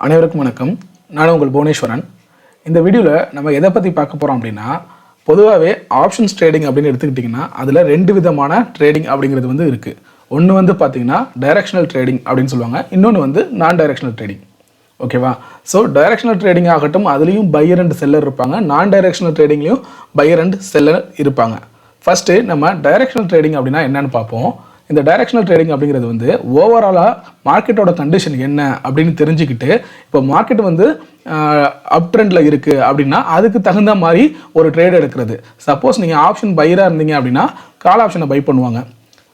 அனைவருக்கும் வணக்கம். நான் உங்கள் புவனேஸ்வரன். இந்த வீடியோவில் நம்ம எதை பற்றி பார்க்க போகிறோம் அப்படின்னா, பொதுவாகவே ஆப்ஷன்ஸ் ட்ரேடிங் அப்படின்னு எடுத்துக்கிட்டிங்கன்னா அதில் ரெண்டு விதமான ட்ரேடிங் அப்படிங்கிறது வந்து இருக்குது. ஒன்று வந்து பார்த்திங்கன்னா டைரக்ஷனல் ட்ரேடிங் அப்படின்னு சொல்லுவாங்க, இன்னொன்று வந்து நான் டைரக்ஷனல் ட்ரேடிங். ஓகேவா? ஸோ டைரக்ஷனல் ட்ரேடிங் ஆகட்டும், அதுலேயும் பையர் அண்ட் செல்லர் இருப்பாங்க. நான் டைரக்ஷனல் ட்ரேடிங்லேயும் பையர் அண்ட் செல்லர் இருப்பாங்க. ஃபஸ்ட்டு நம்ம டைரக்ஷனல் ட்ரேடிங் அப்படின்னா என்னென்னு பார்ப்போம். இந்த டைரக்ஷனல் ட்ரேடிங் அப்படிங்கிறது வந்து ஓவராலாக மார்க்கெட்டோட கண்டிஷன் என்ன அப்படின்னு தெரிஞ்சுக்கிட்டு, இப்போ மார்க்கெட் வந்து அப் ட்ரெண்டில் இருக்குது அப்படின்னா அதுக்கு தகுந்த மாதிரி ஒரு ட்ரேட் எடுக்கிறது. சப்போஸ் நீங்கள் ஆப்ஷன் பையராக இருந்தீங்க அப்படின்னா கால் ஆப்ஷனை பை பண்ணுவாங்க.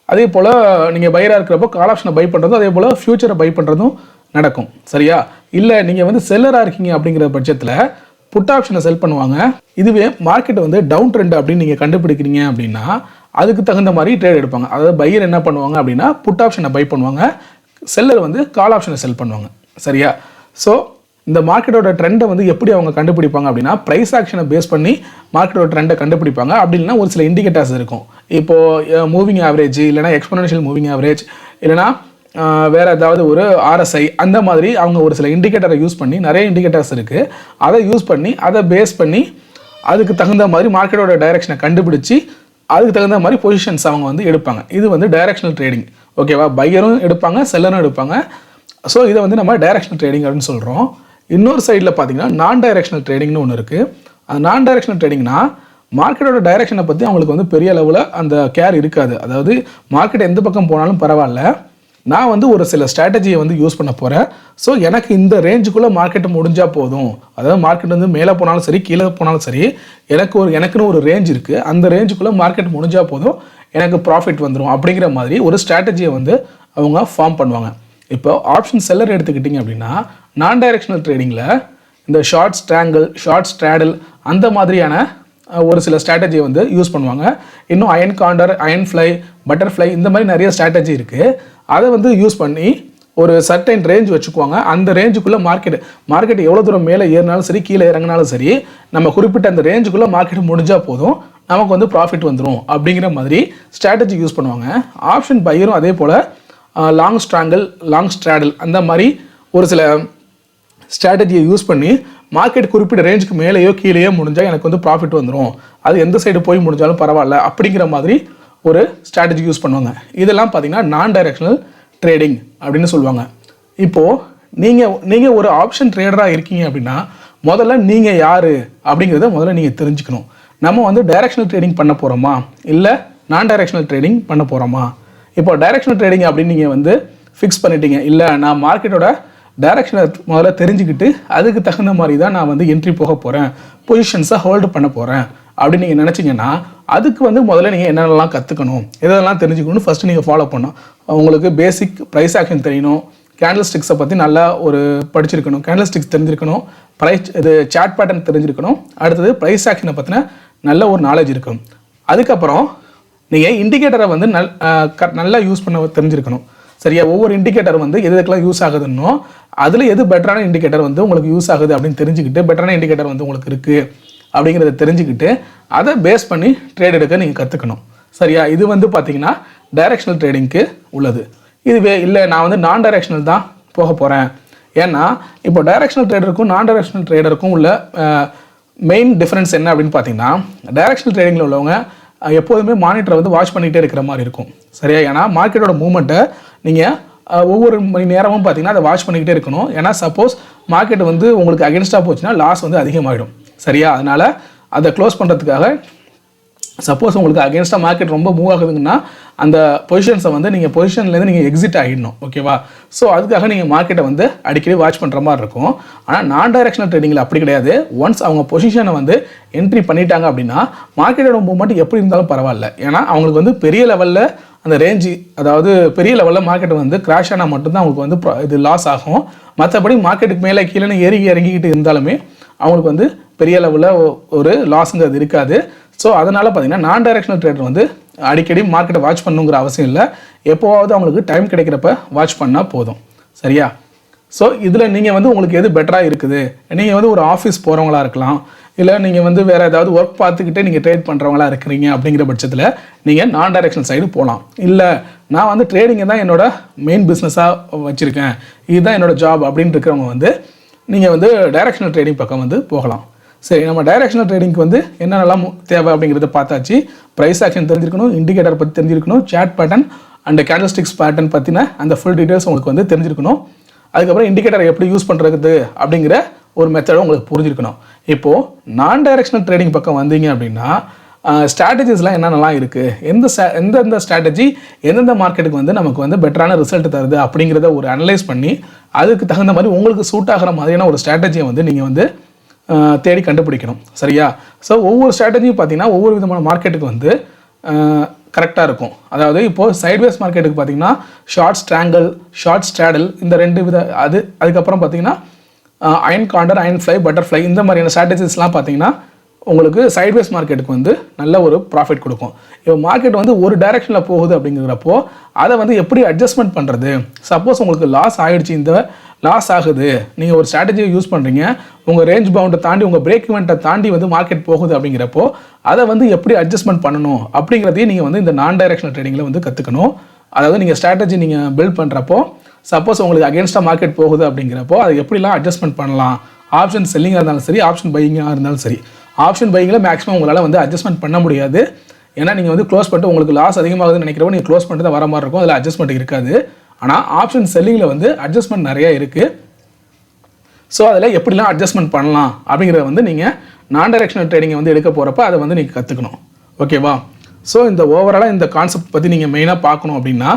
அதே போல் நீங்கள் பையராக இருக்கிறப்போ கால் ஆப்ஷனை பை பண்ணுறதும், அதே போல் ஃபியூச்சரை பை பண்ணுறதும் நடக்கும். சரியா? இல்லை நீங்கள் வந்து செல்லராக இருக்கீங்க அப்படிங்கிற பட்சத்தில் புட் ஆப்ஷனை செல் பண்ணுவாங்க. இதுவே மார்க்கெட் வந்து டவுன் ட்ரெண்ட் அப்படின்னு நீங்கள் கண்டுபிடிக்கிறீங்க அப்படின்னா அதுக்கு தகுந்த மாதிரி ட்ரேட் எடுப்பாங்க. அதாவது பையர் என்ன பண்ணுவாங்க அப்படின்னா புட் ஆப்ஷனை பை பண்ணுவாங்க, செல்லர் வந்து கால் ஆப்ஷனை செல் பண்ணுவாங்க. சரியா? ஸோ இந்த மார்க்கெட்டோட ட்ரெண்டை வந்து எப்படி அவங்க கண்டுபிடிப்பாங்க அப்படின்னா ப்ரைஸ் ஆக்ஷனை பேஸ் பண்ணி மார்க்கெட்டோட ட்ரெண்டை கண்டுபிடிப்பாங்க. அப்படி இல்லைனா ஒரு சில இண்டிகேட்டர்ஸ் இருக்கும். இப்போது மூவிங் ஆவரேஜ், இல்லைனா எக்ஸ்போனென்ஷியல் மூவிங் ஆவரேஜ், இல்லைனா வேறு ஏதாவது ஒரு RSI, அந்த மாதிரி அவங்க ஒரு சில இண்டிகேட்டரை யூஸ் பண்ணி, நிறைய இண்டிகேட்டர்ஸ் இருக்குது, அதை யூஸ் பண்ணி அதை பேஸ் பண்ணி அதுக்கு தகுந்த மாதிரி மார்க்கெட்டோட டைரக்ஷனை கண்டுபிடிச்சி அதுக்கு தகுந்த மாதிரி பொசிஷன்ஸ் அவங்க வந்து எடுப்பாங்க. இது வந்து டைரக்ஷனல் ட்ரேடிங். ஓகேவா? பையரும் எடுப்பாங்க, செல்லரும் எடுப்பாங்க. ஸோ இதை வந்து நம்ம டைரக்ஷனல் ட்ரேடிங் அப்படின்னு சொல்கிறோம். இன்னொரு சைடில் பார்த்தீங்கன்னா நான் டைரக்ஷனல் ட்ரேடிங்னு ஒன்று இருக்குது. அந்த நான் டைரக்ஷனல் ட்ரேடிங்னா மார்க்கெட்டோட டைரக்ஷனை பற்றி அவங்களுக்கு வந்து பெரிய லெவலில் அந்த கேர் இருக்காது. அதாவது மார்க்கெட் எந்த பக்கம் போனாலும் பரவாயில்ல, நான் வந்து ஒரு சில ஸ்ட்ராட்டஜியை வந்து யூஸ் பண்ண போகிறேன். ஸோ எனக்கு இந்த ரேஞ்சுக்குள்ளே மார்க்கெட் முடிஞ்சால் போதும். அதாவது மார்க்கெட் வந்து மேலே போனாலும் சரி, கீழே போனாலும் சரி, எனக்குன்னு ஒரு ரேஞ்ச் இருக்குது, அந்த ரேஞ்சுக்குள்ளே மார்க்கெட் முடிஞ்சால் போதும், எனக்கு ப்ராஃபிட் வந்துடும் அப்படிங்கிற மாதிரி ஒரு ஸ்ட்ராட்டஜியை வந்து அவங்க ஃபார்ம் பண்ணுவாங்க. இப்போ ஆப்ஷன் செல்லர் எடுத்துக்கிட்டிங்க அப்படின்னா நான் டைரக்ஷனல் ட்ரேடிங்கில் இந்த ஷார்ட் ஸ்ட்ராங்கிள், ஷார்ட் ஸ்ட்ராடல், அந்த மாதிரியான ஒரு சில ஸ்ட்ராட்டஜியை வந்து யூஸ் பண்ணுவாங்க. இன்னும் iron condor, iron fly, butterfly, இந்த மாதிரி நிறைய ஸ்ட்ராட்டஜி இருக்குது. அதை வந்து யூஸ் பண்ணி ஒரு சர்டைன் ரேஞ்ச் வச்சுக்குவாங்க. அந்த ரேஞ்சுக்குள்ளே மார்க்கெட் எவ்வளோ தூரம் மேலே ஏறினாலும் சரி, கீழே இறங்கினாலும் சரி, நம்ம குறிப்பிட்ட அந்த ரேஞ்சுக்குள்ளே மார்க்கெட் முடிஞ்சால் போதும், நமக்கு வந்து ப்ராஃபிட் வந்துடும் அப்படிங்கிற மாதிரி ஸ்ட்ராட்டஜி யூஸ் பண்ணுவாங்க. ஆப்ஷன் பையரும் அதே போல் லாங் ஸ்ட்ராங்கிள், லாங் ஸ்ட்ராடல், அந்த மாதிரி ஒரு சில ஸ்ட்ராட்டஜியை யூஸ் பண்ணி மார்க்கெட் குறிப்பிட்ட ரேஞ்சுக்கு மேலேயோ கீழேயோ முடிஞ்சால் எனக்கு வந்து ப்ராஃபிட் வந்துடும், அது எந்த சைடு போய் முடிஞ்சாலும் பரவாயில்ல அப்படிங்கிற மாதிரி ஒரு ஸ்ட்ராட்டஜி யூஸ் பண்ணுவாங்க. இதெல்லாம் பார்த்தீங்கன்னா நான் டைரக்ஷனல் ட்ரேடிங் அப்படின்னு சொல்லுவாங்க. இப்போது நீங்கள் ஒரு ஆப்ஷன் ட்ரேடராக இருக்கீங்க அப்படின்னா முதல்ல நீங்கள் யார் அப்படிங்கிறத முதல்ல நீங்கள் தெரிஞ்சுக்கணும். நம்ம வந்து டைரக்ஷனல் ட்ரேடிங் பண்ண போகிறோமா, இல்லை நான் டைரக்ஷனல் ட்ரேடிங் பண்ண போகிறோமா? இப்போ டைரக்ஷனல் ட்ரேடிங் அப்படின்னு நீங்கள் வந்து ஃபிக்ஸ் பண்ணிட்டீங்க, இல்லை நான் மார்க்கெட்டோட டைரக்ஷனை முதல்ல தெரிஞ்சுக்கிட்டு அதுக்கு தகுந்த மாதிரி தான் நான் வந்து என்ட்ரி போக போகிறேன், பொசிஷன்ஸை ஹோல்டு பண்ண போகிறேன் அப்படின்னு நீங்கள் நினச்சிங்கன்னா அதுக்கு வந்து முதல்ல நீங்கள் என்னென்னலாம் கற்றுக்கணும், எதெல்லாம் தெரிஞ்சுக்கணும்னு ஃபஸ்ட்டு நீங்கள் ஃபாலோ பண்ணணும். உங்களுக்கு பேசிக் ப்ரைஸ் ஆக்ஷன் தெரியணும், கேண்டில் ஸ்டிக்ஸை பற்றி நல்லா ஒரு படிச்சிருக்கணும், கேண்டில் ஸ்டிக்ஸ் தெரிஞ்சிருக்கணும், இது சார்ட் பேட்டர்ன் தெரிஞ்சிருக்கணும், அடுத்தது ப்ரைஸ் ஆக்ஷனை பற்றின நல்ல ஒரு நாலேஜ் இருக்கணும். அதுக்கப்புறம் நீங்கள் இண்டிகேட்டரை வந்து நல்லா யூஸ் பண்ண தெரிஞ்சிருக்கணும். சரியா? ஒவ்வொரு இண்டிகேட்டர் வந்து எதுக்கெல்லாம் யூஸ் ஆகுதுன்னோ அதில் எது பெட்டரான இண்டிகேட்டர் வந்து உங்களுக்கு யூஸ் ஆகுது அப்படின்னு தெரிஞ்சுக்கிட்டு, பெட்டரான இண்டிகேட்டர் வந்து உங்களுக்கு இருக்குது அப்படிங்கிறத தெரிஞ்சுக்கிட்டு அதை பேஸ் பண்ணி ட்ரேட் எடுக்க நீங்கள் கற்றுக்கணும். சரியா? இது வந்து பார்த்தீங்கன்னா டைரக்ஷனல் ட்ரேடிங்க்கு உள்ளது. இதுவே இல்லை நான் வந்து நான் டைரக்ஷனல் தான் போக போகிறேன், ஏன்னா இப்போ டைரக்ஷனல் ட்ரேடருக்கும் நான் டைரக்ஷனல் ட்ரேடருக்கும் உள்ள மெயின் டிஃப்ரென்ஸ் என்ன அப்படின்னு பார்த்தீங்கன்னா, டைரக்ஷனல் ட்ரேடிங்கில் உள்ளவங்க எப்போதுமே மானிட்டரை வந்து வாட்ச் பண்ணிகிட்டே இருக்கிற மாதிரி இருக்கும். சரியா? ஏன்னா மார்க்கெட்டோட மூவ்மெண்ட்டை நீங்கள் ஒவ்வொரு மணி நேரமும் பார்த்தீங்கன்னா அதை வாட்ச் பண்ணிக்கிட்டே இருக்கணும். ஏன்னா சப்போஸ் மார்க்கெட் வந்து உங்களுக்கு அகென்ஸ்டாக போச்சுன்னா லாஸ் வந்து அதிகமாகிடும். சரியா? அதனால் அதை க்ளோஸ் பண்ணுறதுக்காக சப்போஸ் உங்களுக்கு அகென்ஸ்டாக மார்க்கெட் ரொம்ப மூவ் ஆகுதுங்கன்னா அந்த பொசிஷன்ஸை வந்து நீங்கள் பொசிஷன்லேருந்து நீங்கள் எக்ஸிட் ஆகிடணும். ஓகேவா? ஸோ அதுக்காக நீங்கள் மார்க்கெட்டை வந்து அடிக்கடி வாட்ச் பண்ணுற மாதிரி இருக்கும். ஆனால் நான் டைரக்ஷனல் ட்ரேடிங்கில் அப்படி கிடையாது. ஒன்ஸ் அவங்க பொசிஷனை வந்து என்ட்ரி பண்ணிட்டாங்க அப்படின்னா மார்க்கெட்டோட மூவ்மெண்ட் எப்படி இருந்தாலும் பரவாயில்ல, ஏன்னா அவங்களுக்கு வந்து பெரிய லெவலில் அந்த ரேஞ்சு, அதாவது பெரிய லெவலில் மார்க்கெட் வந்து கிராஷ் ஆனால் மட்டும்தான் அவங்களுக்கு வந்து இது லாஸ் ஆகும். மற்றபடி மார்க்கெட்டுக்கு மேலே கீழே இறங்கிக்கிட்டு இருந்தாலுமே அவங்களுக்கு வந்து பெரிய லெவலில் ஒரு லாஸுங்கிறது இருக்காது. ஸோ அதனால் பார்த்தீங்கன்னா நான் டைரக்ஷனல் ட்ரேடர் வந்து அடிக்கடி மார்க்கெட்டை வாட்ச் பண்ணுங்கிற அவசியம் இல்லை, எப்போவாவது அவங்களுக்கு டைம் கிடைக்கிறப்ப வாட்ச் பண்ணால் போதும். சரியா? ஸோ இதில் நீங்கள் வந்து உங்களுக்கு எது பெட்டராக இருக்குது, நீங்கள் வந்து ஒரு ஆஃபீஸ் போகிறவங்களா இருக்கலாம், இல்லை நீங்கள் வந்து வேறு ஏதாவது ஒர்க் பார்த்துக்கிட்டே நீங்கள் ட்ரேட் பண்ணுறவங்களா இருக்கிறீங்க அப்படிங்கிற பட்சத்தில் நீங்கள் நான் டைரக்ஷனல் சைடு போகலாம். இல்லை நான் வந்து ட்ரேடிங்கை தான் என்னோட மெயின் பிஸ்னஸாக வச்சுருக்கேன், இதுதான் என்னோட ஜாப் அப்படின்னு இருக்கிறவங்க வந்து நீங்கள் வந்து டைரக்ஷனல் ட்ரேடிங் பக்கம் வந்து போகலாம். சரி, நம்ம டைரக்ஷனல் ட்ரேடிங்க்கு வந்து என்னென்னலாம் தேவை அப்படிங்கிறத பார்த்தாச்சு. ப்ரைஸ் ஆக்ஷன் தெரிஞ்சிருக்கணும், இண்டிகேட்டர் பற்றி தெரிஞ்சிருக்கணும், சார்ட் பேட்டர்ன் அண்ட் கேண்டல்ஸ்டிக்ஸ் பேட்டர்ன் பற்றின அந்த ஃபுல் டீட்டெயில்ஸ் உங்களுக்கு வந்து தெரிஞ்சிருக்கணும். அதுக்கப்புறம் இண்டிகேட்டர் எப்படி யூஸ் பண்ணுறது அப்படிங்கிற ஒரு மெத்தடும் உங்களுக்கு புரிஞ்சிருக்கணும். இப்போது நான் டைரக்ஷனல் ட்ரேடிங் பக்கம் வந்தீங்க அப்படின்னா ஸ்ட்ராட்டஜிஸ்லாம் என்னென்னலாம் இருக்குது, எந்தெந்த ஸ்ட்ராட்டஜி எந்தெந்த மார்க்கெட்டுக்கு வந்து நமக்கு வந்து பெட்டரான ரிசல்ட் தருது அப்படிங்கிறத ஒரு அனலைஸ் பண்ணி அதுக்கு தகுந்த மாதிரி உங்களுக்கு சூட் ஆகிற மாதிரியான ஒரு ஸ்ட்ராட்டஜியை வந்து நீங்கள் வந்து தேடி கண்டுபிடிக்கணும். சரியா? ஸோ ஒவ்வொரு ஸ்ட்ராட்டஜியும் பார்த்தீங்கன்னா ஒவ்வொரு விதமான மார்க்கெட்டுக்கு வந்து கரெக்டாக இருக்கும். அதாவது இப்போது சைட்வேஸ் மார்க்கெட்டுக்கு பார்த்தீங்கன்னா ஷார்ட் ஸ்ட்ராங்கிள், ஷார்ட் ஸ்ட்ராடல், இந்த 2 வித அதுக்கப்புறம் பார்த்தீங்கன்னா iron condor, iron fly, butterfly, இந்த மாதிரியான ஸ்ட்ராட்டஜிஸ்லாம் பார்த்தீங்கன்னா உங்களுக்கு சைட்வேஸ் மார்க்கெட்டுக்கு வந்து நல்ல ஒரு ப்ராஃபிட் கொடுக்கும். இப்போ மார்க்கெட் வந்து ஒரு டைரெக்ஷனில் போகுது அப்படிங்கிறப்போ அதை வந்து எப்படி அட்ஜஸ்ட்மெண்ட் பண்ணுறது, சப்போஸ் உங்களுக்கு லாஸ் ஆகிடுச்சு, இந்த லாஸ் ஆகுது, நீங்கள் ஒரு ஸ்ட்ராட்டஜியை யூஸ் பண்ணுறீங்க, உங்கள் ரேஞ்ச் பவுண்டை தாண்டி உங்கள் பிரேக் இவெண்ட்டை தாண்டி வந்து மார்க்கெட் போகுது அப்படிங்கிறப்போ அதை வந்து எப்படி அட்ஜஸ்ட்மெண்ட் பண்ணணும் அப்படிங்கிறதையும் நீங்கள் வந்து இந்த நான் டைரக்ஷனல் ட்ரேடிங்கில் வந்து கற்றுக்கணும். அதாவது நீங்கள் ஸ்ட்ராட்டஜி நீங்கள் பில்ட் பண்ணுறப்போ சப்போஸ் உங்களுக்கு அகேன்ஸ்டாக மார்க்கெட் போகுது அப்படிங்கிறப்போ அதை எப்படிலாம் அட்ஜஸ்ட்மெண்ட் பண்ணலாம், ஆப்ஷன் செல்லிங்காக இருந்தாலும் சரி, ஆப்ஷன் பையிங்காக இருந்தாலும் சரி. ஆப்ஷன் பையிங்கில் மேக்ஸிமம் உங்களால் வந்து அட்ஜஸ்ட்மெண்ட் பண்ண முடியாது. ஏன்னா நீங்கள் வந்து க்ளோஸ் பண்ணிட்டு உங்களுக்கு லாஸ் அதிகமாகுதுன்னு நினைக்கிறப்போ நீங்கள் க்ளோஸ் பண்ணிட்டு தான் வர மாதிரி இருக்கும், அதில் அட்ஜஸ்ட்மெண்ட் இருக்காது. ஆனால் ஆப்ஷன் செல்லிங்கில் வந்து அட்ஜஸ்ட்மெண்ட் நிறையா இருக்குது. ஸோ அதில் எப்படிலாம் அட்ஜஸ்ட்மெண்ட் பண்ணலாம் அப்படிங்கிறத வந்து நீங்கள் நான் டைரக்ஷனல் ட்ரேடிங்கை வந்து எடுக்க போகிறப்ப அதை வந்து நீங்கள் கற்றுக்கணும். ஓகேவா? ஸோ இந்த ஓவராலாக இந்த கான்செப்ட் பற்றி நீங்கள் மெயினாக பார்க்கணும் அப்படின்னா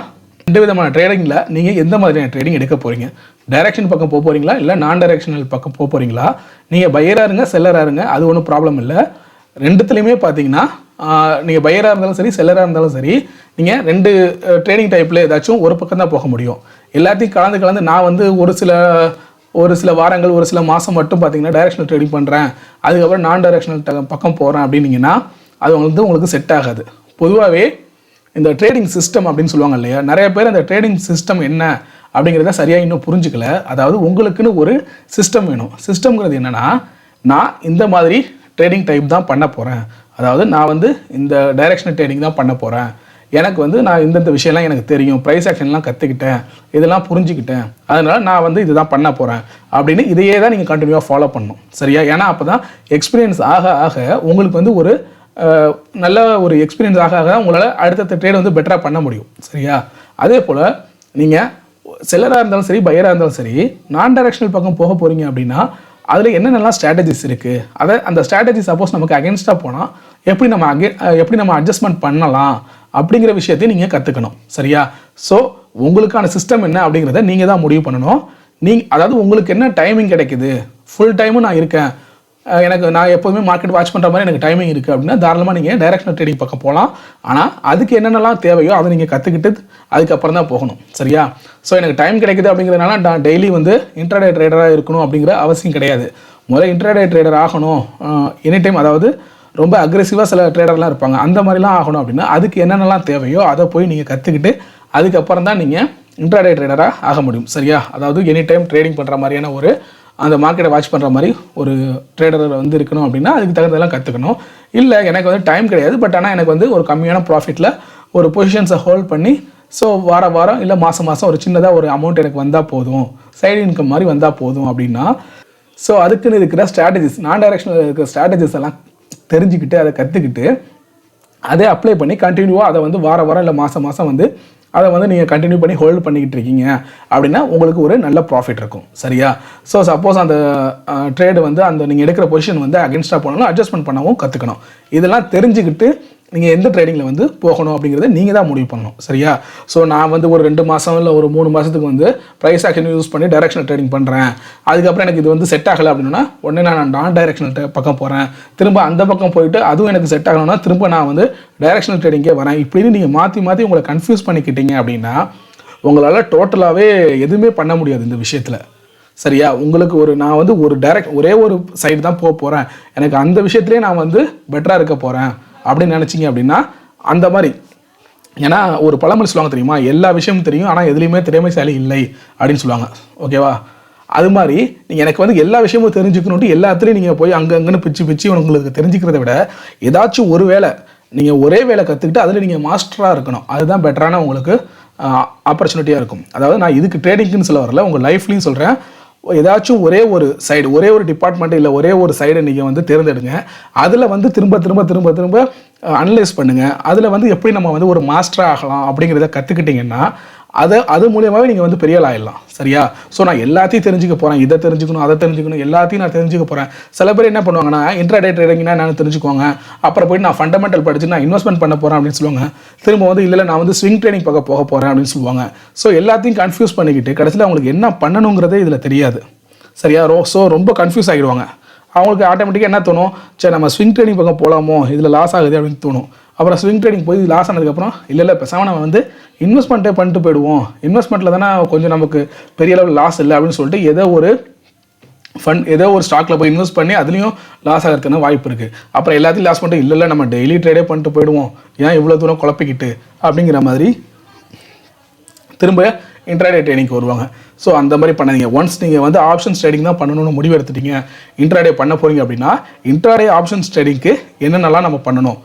2 விதமான ட்ரேடிங்கில் நீங்கள் எந்த மாதிரியான ட்ரேடிங் எடுக்க போகிறீங்க. டைரக்ஷன் பக்கம் போக போகிறீங்களா, இல்லை நான் டைரக்ஷனல் பக்கம் போக போகிறீங்களா? நீங்கள் பையராக இருங்க, செல்லராக இருங்க, அது ஒன்றும் ப்ராப்ளம் இல்லை. ரெண்டுத்துலேயுமே பார்த்தீங்கன்னா நீங்கள் பையராக இருந்தாலும் சரி, செல்லராக இருந்தாலும் சரி, நீங்கள் 2 ட்ரேடிங் டைப்பில் ஏதாச்சும் ஒரு பக்கம் தான் போக முடியும். எல்லாத்தையும் கலந்து நான் வந்து ஒரு சில வாரங்கள், ஒரு சில மாதம் மட்டும் பார்த்தீங்கன்னா டைரக்ஷனல் ட்ரேடிங் பண்ணுறேன், அதுக்கப்புறம் நான் டைரக்ஷனல் பக்கம் போகிறேன் அப்படின்னீங்கன்னா அது உங்களுக்கு செட் ஆகாது. பொதுவாகவே இந்த ட்ரேடிங் சிஸ்டம் அப்படின்னு சொல்லுவாங்க இல்லையா, நிறைய பேர் அந்த ட்ரேடிங் சிஸ்டம் என்ன அப்படிங்கிறத சரியாக இன்னும் புரிஞ்சுக்கல. அதாவது உங்களுக்குன்னு ஒரு சிஸ்டம் வேணும். சிஸ்டம்ங்கிறது என்னென்னா, நான் இந்த மாதிரி ட்ரேடிங் டைப் தான் பண்ண போகிறேன், அதாவது நான் வந்து இந்த டைரக்ஷனல் ட்ரேடிங் தான் பண்ண போகிறேன், எனக்கு வந்து நான் இந்தந்த விஷயம்லாம் எனக்கு தெரியும், ப்ரைஸ் ஆக்ஷன்லாம் கற்றுக்கிட்டேன், இதெல்லாம் புரிஞ்சுக்கிட்டேன், அதனால் நான் வந்து இதுதான் பண்ண போகிறேன் அப்படின்னு இதையே தான் நீங்கள் கண்டினியூவாக ஃபாலோ பண்ணணும். சரியா? ஏன்னா அப்போ தான் எக்ஸ்பீரியன்ஸ் ஆக ஆக உங்களுக்கு வந்து ஒரு நல்ல ஒரு எக்ஸ்பீரியன்ஸ் ஆக ஆக உங்களால் அடுத்தடுத்த ட்ரேட் வந்து பெட்டராக பண்ண முடியும். சரியா? அதே போல் நீங்கள் செல்லராக இருந்தாலும் சரி, பையராக இருந்தாலும் சரி, நான் டைரக்ஷனல் பக்கம் போக போகிறீங்க அப்படின்னா அதில் என்னென்னலாம் ஸ்ட்ராட்டஜிஸ் இருக்குது, அந்த ஸ்ட்ராட்டஜி சப்போஸ் நமக்கு அகேன்ஸ்டாக போனால் எப்படி நம்ம அட்ஜஸ்ட்மெண்ட் பண்ணலாம் அப்படிங்கிற விஷயத்தையும் நீங்கள் கற்றுக்கணும். சரியா? ஸோ உங்களுக்கான சிஸ்டம் என்ன அப்படிங்கிறத நீங்கள் தான் முடிவு பண்ணணும். அதாவது உங்களுக்கு என்ன டைமிங் கிடைக்குது, ஃபுல் டைமும் நான் இருக்கேன், நான் எப்போதுமே மார்க்கெட் வாட்ச் பண்ணுற மாதிரி எனக்கு டைமிங் இருக்குது அப்படின்னா தாராளமாக நீங்கள் டைரக்ஷனல் ட்ரேடிங் பக்கம் போகலாம். ஆனால் அதுக்கு என்னென்னலாம் தேவையோ அதை நீங்கள் கற்றுக்கிட்டு அதுக்கப்புறம் தான் போகணும். சரியா? ஸோ எனக்கு டைம் கிடைக்குது அப்படிங்கிறதுனால நான் டெய்லி வந்து இன்ட்ராடே ட்ரேடராக இருக்கணும் அப்படிங்கிற அவசியம் கிடையாது. முதல்ல இன்ட்ராடே ட்ரேடர் ஆகணும், எனி டைம், அதாவது ரொம்ப அக்ரெசிவாக சில ட்ரேடர்லாம் இருப்பாங்க, அந்த மாதிரிலாம் ஆகணும் அப்படின்னா அதுக்கு என்னென்னலாம் தேவையோ அதை போய் நீங்கள் கற்றுக்கிட்டு அதுக்கப்புறம் தான் நீங்கள் இன்ட்ராடே ட்ரேடராக ஆக முடியும். சரியா? அதாவது எனி டைம் ட்ரேடிங் பண்ணுற மாதிரியான ஒரு அந்த மார்க்கெட்டை வாட்ச் பண்ணுற மாதிரி ஒரு ட்ரேடர் வந்து இருக்கணும் அப்படின்னா அதுக்கு தகுந்ததெல்லாம் கற்றுக்கணும். இல்லை எனக்கு வந்து டைம் கிடையாது, பட் ஆனால் எனக்கு வந்து ஒரு கம்மியான ப்ராஃபிட்டில் ஒரு பொசிஷன்ஸை ஹோல்ட் பண்ணி ஸோ வாரம் இல்லை மாதம் ஒரு சின்னதாக ஒரு அமௌண்ட் எனக்கு வந்தால் போதும், சைடு இன்கம் மாதிரி வந்தால் போதும் அப்படின்னா ஸோ அதுக்குன்னு இருக்கிற ஸ்ட்ராட்டஜிஸ், நான் டைரக்ஷனில் இருக்கிற ஸ்ட்ராட்டஜிஸ் எல்லாம் தெரிஞ்சுக்கிட்டு அதை கற்றுக்கிட்டு அதை அப்ளை பண்ணி கண்டினியூவாக அதை வந்து வாரம் இல்லை மாதம் வந்து அதை வந்து நீங்கள் கண்டினியூ பண்ணி ஹோல்டு பண்ணிக்கிட்டு இருக்கீங்க அப்படின்னா உங்களுக்கு ஒரு நல்ல ப்ராஃபிட் இருக்கும். சரியா? ஸோ சப்போஸ் அந்த ட்ரேடு வந்து அந்த நீங்கள் எடுக்கிற பொசிஷன் வந்து அகேன்ஸ்டாக போனாலும் அட்ஜஸ்ட்மெண்ட் பண்ணவும் கற்றுக்கணும். இதெல்லாம் தெரிஞ்சுக்கிட்டு நீங்கள் எந்த ட்ரேடிங்கில் வந்து போகணும் அப்படிங்கிறத நீங்கள் தான் முடிவு பண்ணணும். சரியா? ஸோ நான் வந்து ஒரு 2 மாதம் இல்லை ஒரு 3 மாதத்துக்கு வந்து ப்ரைஸ் ஆக்ஷன் யூஸ் பண்ணி டைரக்ஷனல் ட்ரேடிங் பண்ணுறேன், அதுக்கப்புறம் எனக்கு இது வந்து செட் ஆகலை அப்படின்னா உடனே நான் டைரக்ஷனல் பக்கம் போகிறேன், திரும்ப அந்த பக்கம் போயிட்டு அதுவும் எனக்கு செட் ஆகணும்னா திரும்ப நான் வந்து டைரக்ஷனல் ட்ரேடிங்கே வரேன், இப்படின்னு நீங்கள் மாற்றி உங்களை கன்ஃபியூஸ் பண்ணிக்கிட்டீங்க அப்படின்னா உங்களால் டோட்டலாகவே எதுவுமே பண்ண முடியாது இந்த விஷயத்தில். சரியா? உங்களுக்கு நான் வந்து ஒரே ஒரு சைடு தான் போக போகிறேன், எனக்கு அந்த விஷயத்துலேயே நான் வந்து பெட்டராக இருக்க போகிறேன் அப்படின்னு நினச்சிங்க அப்படின்னா அந்த மாதிரி, ஏன்னா ஒரு பழமொழி சொல்லுவாங்க தெரியுமா, எல்லா விஷயமும் தெரியும் ஆனால் எதுலேயுமே திறமைசாலி இல்லை அப்படின்னு சொல்லுவாங்க. ஓகேவா? அது மாதிரி நீங்கள் எனக்கு வந்து எல்லா விஷயமும் தெரிஞ்சுக்கணுன்ட்டு எல்லாத்துலேயும் நீங்கள் போய் அங்கன்னு பிச்சு உங்களுக்கு தெரிஞ்சுக்கிறத விட ஏதாச்சும் ஒரு வேலை நீங்கள் ஒரே வேலை கற்றுக்கிட்டு அதில் நீங்கள் மாஸ்டராக இருக்கணும், அதுதான் பெட்டரான உங்களுக்கு ஆப்பர்ச்சுனிட்டியாக இருக்கும். அதாவது நான் இதுக்கு ட்ரேடிங்க்குன்னு சொல்ல வரல, உங்கள் லைஃப்லையும் சொல்கிறேன், ஏதாச்சும் ஒரே ஒரு சைடு, ஒரே ஒரு டிபார்ட்மெண்ட் இல்லை ஒரே ஒரு சைடை நீங்கள் வந்து தேர்ந்தெடுங்க. அதில் வந்து திரும்ப திரும்ப திரும்ப திரும்ப அனலைஸ் பண்ணுங்கள். அதில் வந்து எப்படி நம்ம வந்து ஒரு மாஸ்டராக ஆகலாம் அப்படிங்கிறத கற்றுக்கிட்டிங்கன்னா அது மூலியமாகவே நீங்கள் வந்து பெரிய ஆள் ஆயிடலாம். சரியா? ஸோ நான் எல்லாத்தையும் தெரிஞ்சுக்க போகிறேன், இதை தெரிஞ்சுக்கணும் அதை தெரிஞ்சுக்கணும் எல்லாத்தையும் நான் தெரிஞ்சுக்க போகிறேன். சில பேர் என்ன பண்ணுவாங்கன்னா இன்ட்ராடே ட்ரேடிங்னா என்னன்னு தெரிஞ்சுக்குவாங்க, அப்புறம் போய்ட்டு நான் ஃபண்டமெண்டல் படிச்சு நான் இன்வெஸ்ட்மெண்ட் பண்ண போகிறேன் அப்படின்னு சொல்லுவாங்க. திரும்ப வந்து இல்லை நான் வந்து ஸ்விங் ட்ரேடிங் பக்கம் போக போகிறேன் அப்படின்னு சொல்லுவாங்க. ஸோ எல்லாத்தையும் கன்ஃபியூஸ் பண்ணிக்கிட்டு கடைசியில் அவங்களுக்கு என்ன பண்ணணுங்கிறதே இதில் தெரியாது. சரியா? ஸோ ரொம்ப கன்ஃபியூஸ் ஆகிடுவாங்க. அவங்களுக்கு ஆட்டோமேட்டிக்காக என்ன தோணும், சரி நம்ம ஸ்விங் ட்ரேடிங் பக்கம் போகலாமோ, இதில் லாஸ் ஆகுது அப்படின்னு தோணும். அப்புறம் ஸ்விங் ட்ரேடிங் போய் லாஸ் ஆனதுக்கப்புறம் இல்லை பேசாமல் நம்ம வந்து இன்வெஸ்ட்மெண்ட்டே பண்ணிட்டு போயிடுவோம், இன்வெஸ்ட்மெண்ட்டில் தானே கொஞ்சம் நமக்கு பெரிய அளவில் லாஸ் இல்லை அப்படின்னு சொல்லிட்டு ஏதோ ஒரு ஸ்டாக்கில் போய் இன்வெஸ்ட் பண்ணி அதுலேயும் லாஸ் ஆகிறதுக்கு வாய்ப்பு இருக்குது. அப்புறம் எல்லாத்தையும் லாஸ் பண்ணிட்டு இல்லை நம்ம டெய்லி ட்ரேடே பண்ணிட்டு போயிடுவோம், ஏன் இவ்வளோ தூரம் குழப்பிக்கிட்டு அப்படிங்கிற மாதிரி திரும்ப இன்ட்ராடே ட்ரேடிங்க்கு வருவாங்க. ஸோ அந்த மாதிரி பண்ணாதீங்க. ஒன்ஸ் நீங்கள் வந்து ஆப்ஷன்ஸ் ட்ரேடிங் தான் பண்ணணும்னு முடிவு எடுத்துட்டீங்க, இன்ட்ராடே பண்ண போகிறீங்க அப்படின்னா இன்ட்ராடே ஆப்ஷன்ஸ் ட்ரேடிங்க்கு என்னென்னலாம் நம்ம பண்ணணும்,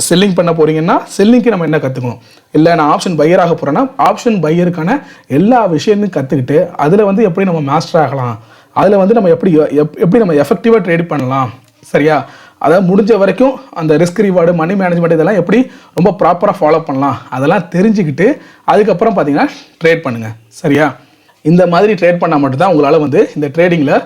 செல்லிங் பண்ண போகிறீங்கன்னா செல்லிங்க்கு நம்ம என்ன கற்றுக்கணும், இல்லை நான் ஆப்ஷன் பையராக போகிறேன்னா ஆப்ஷன் பையருக்கான எல்லா விஷயத்தையும் கற்றுக்கிட்டு அதில் வந்து எப்படி நம்ம மாஸ்டர் ஆகலாம், அதில் வந்து நம்ம எப்படி நம்ம எஃபெக்டிவாக ட்ரேட் பண்ணலாம். சரியா? அதாவது முடிஞ்ச வரைக்கும் அந்த ரிஸ்க் ரிவார்டு மணி மேனேஜ்மெண்ட் இதெல்லாம் எப்படி ரொம்ப ப்ராப்பராக ஃபாலோ பண்ணலாம் அதெல்லாம் தெரிஞ்சுக்கிட்டு அதுக்கப்புறம் பார்த்தீங்கன்னா ட்ரேட் பண்ணுங்கள். சரியா? இந்த மாதிரி ட்ரேட் பண்ணால் மட்டும்தான் உங்களால் வந்து இந்த ட்ரேடிங்கில்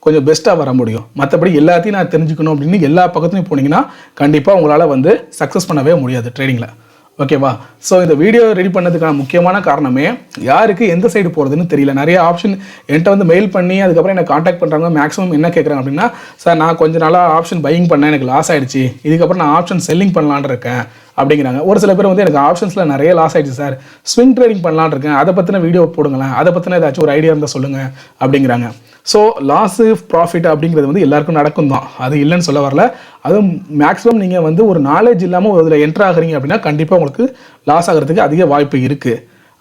கொஞ்சம் பெஸ்ட்டாக வர முடியும். மற்றபடி எல்லாத்தையும் நான் தெரிஞ்சுக்கணும் அப்படின்னு எல்லா பக்கத்துலையும் போனீங்கன்னா கண்டிப்பாக உங்களால் வந்து சக்ஸஸ் பண்ணவே முடியாது ட்ரேடிங்கில். ஓகேவா? ஸோ இந்த வீடியோ ரெடி பண்ணதுக்கான முக்கியமான காரணமே யாருக்கு எந்த சைடு போகிறதுன்னு தெரியல. நிறைய ஆப்ஷன் என்கிட்ட வந்து மெயில் பண்ணி அதுக்கப்புறம் என்ன காண்டாக்ட் பண்ணுறாங்க. மேக்ஸிமம் என்ன கேட்குறாங்க அப்படின்னா, சார் நான் கொஞ்சம் நாளாக ஆப்ஷன் பையிங் பண்ணேன், எனக்கு லாஸ் ஆகிடுச்சு, இதுக்கப்புறம் நான் ஆப்ஷன் செல்லிங் பண்ணலான்னு இருக்கேன் அப்படிங்கிறாங்க. ஒரு சில பேர் வந்து எனக்கு ஆப்ஷன்ஸில் நிறைய லாஸ் ஆகிடுச்சு சார், ஸ்விங் ட்ரேடிங் பண்ணலான்னு இருக்கேன், அதை பற்றின வீடியோ போடுங்களேன், அதை பற்றின ஏதாச்சும் ஒரு ஐடியா இருந்தால் சொல்லுங்கள் அப்படிங்கிறாங்க. ஸோ லாஸு ப்ராஃபிட் அப்படிங்கிறது வந்து எல்லாருக்கும் நடக்கும் தான், அது இல்லைன்னு சொல்ல வரல. அதுவும் மேக்ஸிமம் நீங்கள் வந்து ஒரு நாலேஜ் இல்லாமல் அதில் என்ட்ரு ஆகுறீங்க அப்படின்னா கண்டிப்பாக உங்களுக்கு லாஸ் ஆகிறதுக்கு அதிக வாய்ப்பு இருக்குது.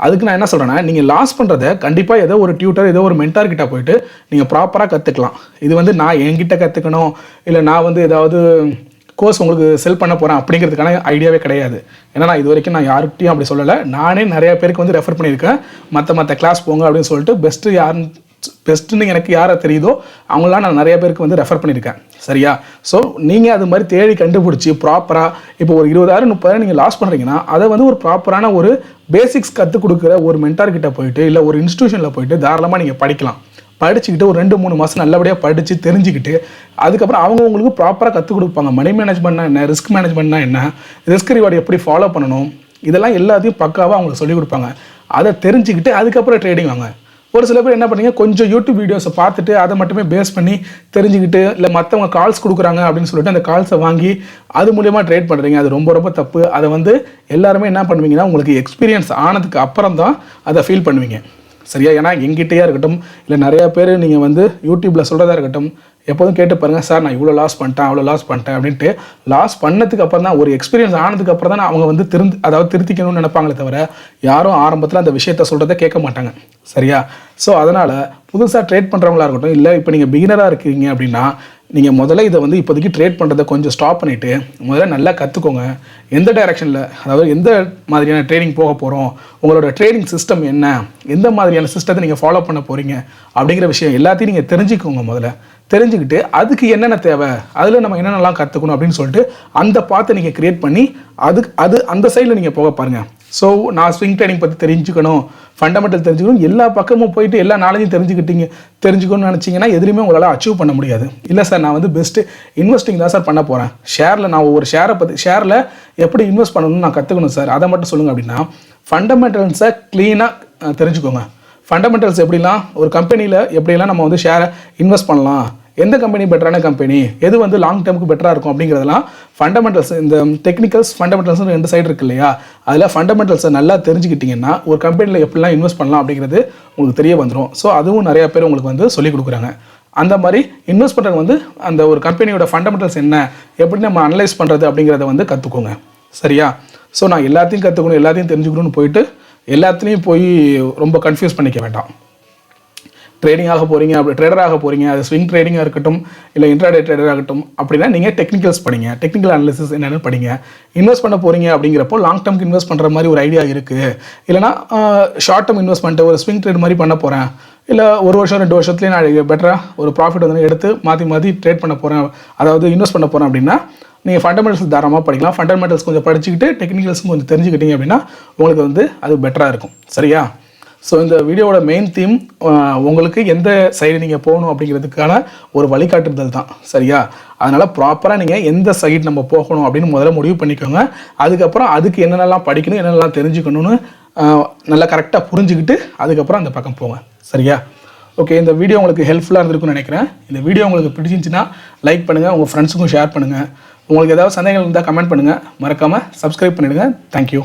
அதுக்கு நான் என்ன சொல்கிறேன்னா, நீங்கள் லாஸ் பண்ணுறதை கண்டிப்பாக ஏதோ ஒரு டியூட்டர் ஏதோ ஒரு மென்டார் கிட்ட போயிட்டு நீங்கள் ப்ராப்பராக கற்றுக்கலாம். இது வந்து நான் என்கிட்ட கற்றுக்கணும், இல்லை நான் வந்து ஏதாவது கோர்ஸ் உங்களுக்கு செல் பண்ண போகிறேன் அப்படிங்கிறதுக்கான ஐடியாவே கிடையாது. ஏன்னா நான் இது வரைக்கும் நான் யாருக்கிட்டையும் அப்படி சொல்லலை. நானே நிறைய பேருக்கு வந்து ரெஃபர் பண்ணியிருக்கேன், மற்ற கிளாஸ் போங்க அப்படின்னு சொல்லிட்டு பெஸ்ட்டுன்னு எனக்கு யாரை தெரியுதோ அவங்களாம் நான் நிறைய பேருக்கு வந்து ரெஃபர் பண்ணியிருக்கேன். சரியா? ஸோ நீங்கள் அது மாதிரி தேடி கண்டுபிடிச்சி ப்ராப்பராக இப்போ ஒரு 20,000 30,000 நீங்கள் லாஸ் பண்ணுறீங்கன்னா அதை வந்து ஒரு ப்ராப்பரான ஒரு பேசிக்ஸ் கற்றுக் கொடுக்குற ஒரு மென்டார்கிட்ட போயிட்டு இல்லை ஒரு இன்ஸ்டியூஷனில் போயிட்டு தாராளமாக நீங்கள் படிக்கலாம். படிச்சுக்கிட்டு ஒரு 2-3 மாதம் நல்லபடியாக படித்து தெரிஞ்சுக்கிட்டு அதுக்கப்புறம் அவங்க உங்களுக்கு ப்ராப்பராக கற்றுக் கொடுப்பாங்க. மணி மேனேஜ்மெண்ட்னா என்ன, ரிஸ்க் மேனேஜ்மெண்ட்னா என்ன, ரிஸ்க் ரிவார்டு எப்படி ஃபாலோ பண்ணணும், இதெல்லாம் எல்லாத்தையும் பக்காவாக அவங்களுக்கு சொல்லிக் கொடுப்பாங்க. அதை தெரிஞ்சுக்கிட்டு அதுக்கப்புறம் ட்ரேடிங் வாங்க. ஒரு சில பேர் என்ன பண்ணீங்க, கொஞ்சம் யூடியூப் வீடியோஸை பார்த்துட்டு அதை மட்டுமே பேஸ் பண்ணி தெரிஞ்சுக்கிட்டு இல்லை மற்றவங்க கால்ஸ் கொடுக்குறாங்க அப்படின்னு சொல்லிட்டு அந்த கால்ஸை வாங்கி அது மூலியமாக ட்ரேட் பண்ணுறீங்க. அது ரொம்ப ரொம்ப தப்பு. அதை வந்து எல்லாருமே என்ன பண்ணுவீங்கன்னா உங்களுக்கு எக்ஸ்பீரியன்ஸ் ஆனதுக்கு அப்புறம் தான் அதை ஃபீல் பண்ணுவீங்க. சரியா? ஏன்னா எங்கிட்டேயா இருக்கட்டும் இல்லை நிறையா பேர் நீங்கள் வந்து யூடியூப்பில் சொல்கிறதா இருக்கட்டும், எப்போதும் கேட்டு பாருங்கள், சார் நான் இவ்வளோ லாஸ் பண்ணிட்டேன் அப்படின்ட்டு. லாஸ் பண்ணதுக்கு அப்புறம் தான், ஒரு எக்ஸ்பீரியன்ஸ் ஆனதுக்கு அப்புறம் தான் அவங்க வந்து திருத்திக்கணும்னு நினைப்பாங்களே தவிர யாரும் ஆரம்பத்தில் அந்த விஷயத்த சொல்கிறத கேட்க மாட்டாங்க. சரியா? ஸோ அதனால் புதுசாக ட்ரேட் பண்ணுறவங்களா இருக்கட்டும், இல்லை இப்போ நீங்கள் பிகினராக இருக்கீங்க அப்படின்னா நீங்கள் முதல்ல இதை வந்து இப்போதைக்கு ட்ரேட் பண்ணுறதை கொஞ்சம் ஸ்டாப் பண்ணிவிட்டு முதல்ல நல்லா கற்றுக்கோங்க. எந்த டைரெக்ஷனில், அதாவது எந்த மாதிரியான ட்ரேடிங் போக போகிறோம், உங்களோட ட்ரேடிங் சிஸ்டம் என்ன, எந்த மாதிரியான சிஸ்டத்தை நீங்கள் ஃபாலோ பண்ண போகிறீங்க அப்படிங்கிற விஷயம் எல்லாத்தையும் நீங்கள் தெரிஞ்சுக்கோங்க. முதல்ல தெரிஞ்சுக்கிட்டு அதுக்கு என்னென்ன தேவை, அதில் நம்ம என்னென்னலாம் கற்றுக்கணும் அப்படின்னு சொல்லிட்டு அந்த பாத்தை நீங்கள் க்ரியேட் பண்ணி அந்த சைடில் நீங்கள் போக பாருங்கள். ஸோ நான் ஸ்விங் ட்ரேடிங் பற்றி தெரிஞ்சுக்கணும், ஃபண்டமெண்டல் தெரிஞ்சுக்கணும், எல்லா பக்கமும் போயிட்டு எல்லா நாலேஜும் தெரிஞ்சுக்கணும்னு நினச்சிங்கன்னா எதுலையுமே உங்களால் அச்சீவ் பண்ண முடியாது. இல்லை சார் நான் வந்து பெஸ்ட்டு இன்வெஸ்டிங் தான் சார் பண்ண போகிறேன், ஷேரில் நான் ஒவ்வொரு ஷேரில் எப்படி இன்வெஸ்ட் பண்ணணும்னு நான் கற்றுக்கணும் சார், அதை மட்டும் சொல்லுங்கள் அப்படின்னா ஃபண்டமெண்டல்ஸை க்ளீனாக தெரிஞ்சுக்கோங்க. ஃபண்டமெண்டல்ஸ் எப்படிலாம், ஒரு கம்பெனியில் எப்படிலாம் நம்ம வந்து ஷேரை இன்வெஸ்ட் பண்ணலாம், எந்த கம்பெனி பெட்டரான கம்பெனி, எது வந்து லாங் டேர்முக்கு பெட்டராக இருக்கும் அப்படிங்கிறதெல்லாம் ஃபண்டமெண்டல்ஸ், இந்த டெக்னிக்கல்ஸ் ஃபண்டமெண்டல்ஸ் 2 சைடு இருக்கு இல்லையா, அதில் ஃபண்டமெண்டல்ஸை நல்லா தெரிஞ்சுக்கிட்டிங்கன்னா ஒரு கம்பெனியில் எப்படிலாம் இன்வெஸ்ட் பண்ணலாம் அப்படிங்கிறது உங்களுக்கு தெரிய வந்துடும். ஸோ அதுவும் நிறையா பேர் உங்களுக்கு வந்து சொல்லிக் கொடுக்குறாங்க. அந்த மாதிரி இன்வெஸ்ட் பண்ணுறது வந்து அந்த ஒரு கம்பெனியோட ஃபண்டமெண்டல்ஸ் என்ன, எப்படி நம்ம அனலைஸ் பண்ணுறது அப்படிங்கிறத வந்து கற்றுக்கோங்க. சரியா? ஸோ நான் எல்லாத்தையும் கற்றுக்கணும் எல்லாத்தையும் தெரிஞ்சுக்கணும்னு போயிட்டு எல்லாத்துலேயும் போய் ரொம்ப கன்ஃபியூஸ் பண்ணிக்க வேண்டாம். ட்ரேடிங் ஆக போகிறீங்க, அப்படி ட்ரேடர் ஆக போகிறீங்க, அது ஸ்விங் ட்ரேடிங்காக இருக்கட்டும் இல்லை இன்ட்ராடே ட்ரேடர் ஆகட்டும், அப்படின்னா நீங்கள் டெக்னிக்கல்ஸ் படிங்க, டெக்னிக்கல் அனாலிசிஸ் என்னென்னு படிங்க. இன்வெஸ்ட் பண்ண போகிறீங்க அப்படிங்கிறப்போ லாங் டேர்முக்கு இன்வெஸ்ட் பண்ணுற மாதிரி ஒரு ஐடியா இருக்குது, இல்லைனா ஷார்ட் டேர்ம் இன்வெஸ்ட்மெண்ட்டு ஒரு ஸ்விங் ட்ரேட் மாதிரி பண்ண போகிறேன், இல்லை ஒரு வருஷம் 2 வருஷத்துலேயே நான் பெட்டராக ஒரு ப்ராஃபிட் வந்து எடுத்து மாற்றி ட்ரேட் பண்ண போகிறேன், அதாவது இன்வெஸ்ட் பண்ண போகிறேன் அப்படின்னா நீங்கள் ஃபண்டமெண்டல்ஸ் தாராளமாக படிக்கலாம். ஃபண்டமெண்டல்ஸ் கொஞ்சம் படிச்சுக்கிட்டு டெக்னிக்கல்ஸும் கொஞ்சம் தெரிஞ்சுக்கிட்டீங்க அப்படின்னா உங்களுக்கு வந்து அது பெட்டராக இருக்கும். சரியா? ஸோ இந்த வீடியோவோட மெயின் தீம் உங்களுக்கு எந்த சைடு நீங்கள் போகணும் அப்படிங்கிறதுக்கான ஒரு வழிகாட்டுதல் தான். சரியா? அதனால் ப்ராப்பராக நீங்கள் எந்த சைடு நம்ம போகணும் அப்படின்னு முதல்ல முடிவு பண்ணிக்கோங்க. அதுக்கப்புறம் அதுக்கு என்னென்னலாம் படிக்கணும், என்னென்னலாம் தெரிஞ்சுக்கணும்னு நல்லா கரெக்டாக புரிஞ்சுக்கிட்டு அதுக்கப்புறம் அந்த பக்கம் போங்க. சரியா? ஓகே, இந்த வீடியோ உங்களுக்கு ஹெல்ப்ஃபுல்லாக இருந்திருக்குன்னு நினைக்கிறேன். இந்த வீடியோ உங்களுக்கு பிடிச்சிருந்துச்சுன்னா லைக் பண்ணுங்கள், உங்கள் ஃப்ரெண்ட்ஸுக்கும் ஷேர் பண்ணுங்கள். உங்களுக்கு ஏதாவது சந்தேகங்கள் இருந்தால் கமெண்ட் பண்ணுங்கள். மறக்காமல் சப்ஸ்கிரைப் பண்ணிவிடுங்க. தேங்க்யூ.